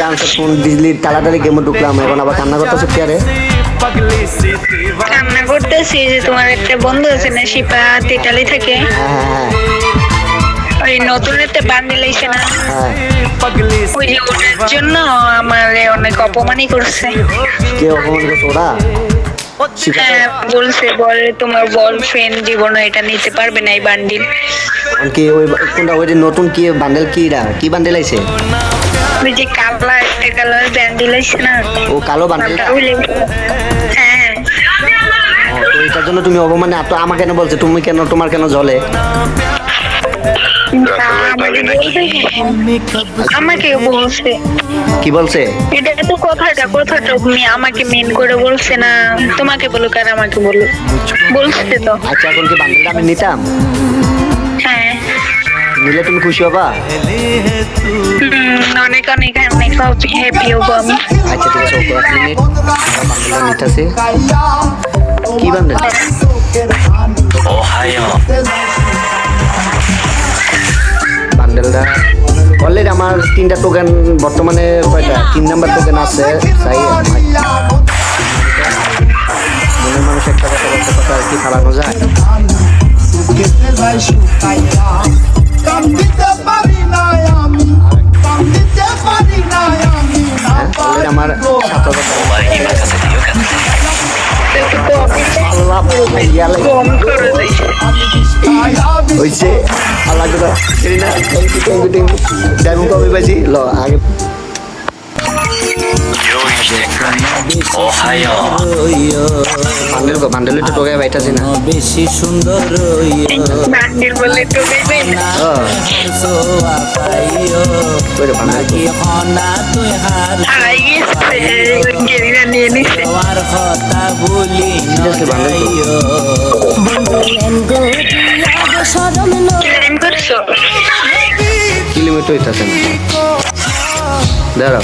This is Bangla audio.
আনসার ফোন দিলি তাড়াতাড়ি গেমে ঢুকলাম, এখন আবার কান্না করতেছো কি আরে? কান্না করতেছি যে তোমার একটা বন্ধু আছে না, শিপা ইটালি থেকে, হ্যাঁ ওই নতুন একটা বান্ডিল আইছে না, হ্যাঁ। ওই যে ওটার জন্য আমার অনেক অপমানই করছে। কে অপমান করছে ওরা? হ্যাঁ, বলছে বলে তোমার বয়ফ্রেন্ড জীবনে এটা নিতে পারবে না এই বান্ডিল। কি ওই কোনটা ওই যে নতুন কি বান্ডেল কি বান্ডেল আইছে? ওই যে কালা একটা কালার বান্ডিল আইছে না, ও কালো বান্ডেলটা? হ্যাঁ। তো এটার জন্য তুমি অপমানে তো আমাকে কেন বলছে? তুমি কেন, তোমার কেন জ্বলে? আমাকে বলছে। কি বলছে? এটা তো কথাটা আমাকে মেন করে বলছে না, তোমাকে বলুক আর আমাকে বলুক, বলছে তো। আচ্ছা এখন কি বান্ডেলটা আমি নিতাম? হ্যাঁ, নিলে তুমি খুশি হবা? অনেক অনেক অনেক হ্যাপি হবো আমি। আচ্ছা ঠিক আছে, ওকে এক মিনিট বান্ডেলটা নিতেছি। কি বান্ডেল? বান্ডেলটা অলরেডি আমার 3টা টোকেন বর্তমানে কয়টা 3 নাম্বার টোকেন আছে। তাই মনের মানুষ একটা কথা বলতে কথা আর কি ফালানো যায়। অলরেডি আমার 7,000 হয়েছে। আল্লাহ যাই কবে পাইছি ল আগে বান্ডেল একটু টোকে বাইটাছি না বেশি সুন্দর বান্ডিল বলে তো বেবে নাকি হনা তুই হার গেরিনা নিয়ে নিছে। আর কথা বলি প্রেম করছো? কিলোমিটার হইতাছে না দাঁড়াও।